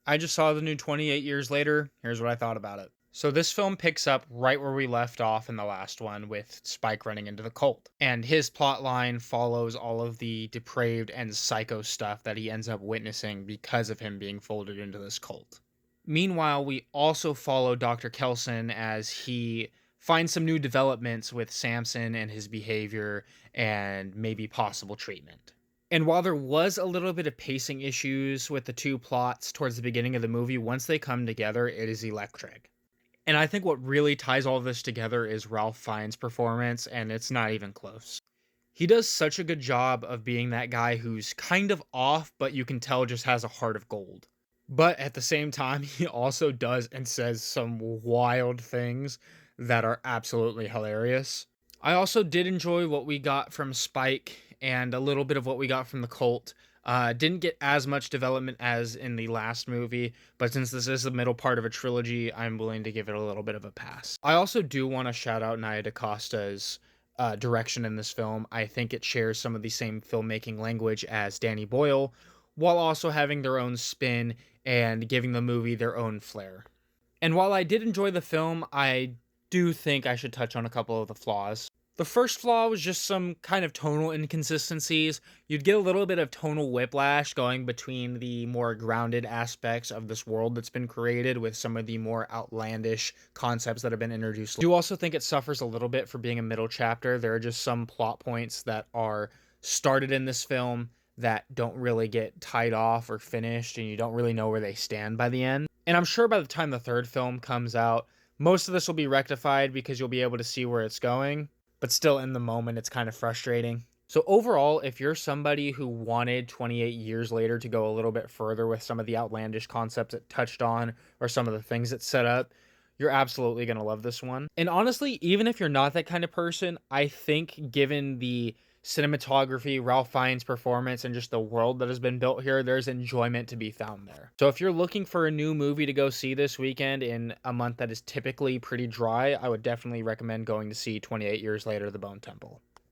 I just saw the new 28 Years Later. Here's what I thought about it. So, this film picks up right where we left off in the last one with Spike running into the cult. And his plot line follows all of the depraved and psycho stuff that he ends up witnessing because of him being folded into this cult. Meanwhile, we also follow Dr. Kelson as he finds some new developments with Samson and his behavior and maybe possible treatment. And while there was a little bit of pacing issues with the two plots towards the beginning of the movie, once they come together, it is electric. And I think what really ties all this together is Ralph Fiennes' performance, and it's not even close. He does such a good job of being that guy who's kind of off, but you can tell just has a heart of gold. But at the same time, he also does and says some wild things that are absolutely hilarious. I also did enjoy what we got from Spike and a little bit of what we got from the cult. Didn't get as much development as in the last movie, but since this is the middle part of a trilogy, I'm willing to give it a little bit of a pass. I also do want to shout out Nia DaCosta's direction in this film. I think it shares some of the same filmmaking language as Danny Boyle, while also having their own spin and giving the movie their own flair. And while I did enjoy the film, I do think I should touch on a couple of the flaws. The first flaw was just some kind of tonal inconsistencies. You'd get a little bit of tonal whiplash going between the more grounded aspects of this world that's been created with some of the more outlandish concepts that have been introduced. I do also think it suffers a little bit for being a middle chapter. There are just some plot points that are started in this film that don't really get tied off or finished, and you don't really know where they stand by the end. And I'm sure by the time the third film comes out, most of this will be rectified because you'll be able to see where it's going, but still in the moment, it's kind of frustrating. So overall, if you're somebody who wanted 28 Years Later to go a little bit further with some of the outlandish concepts it touched on or some of the things it set up, you're absolutely going to love this one. And honestly, even if you're not that kind of person, I think given the cinematography, Ralph Fiennes' performance, and just the world that has been built here, there's enjoyment to be found there. So if you're looking for a new movie to go see this weekend in a month that is typically pretty dry, I would definitely recommend going to see 28 Years Later, The Bone Temple.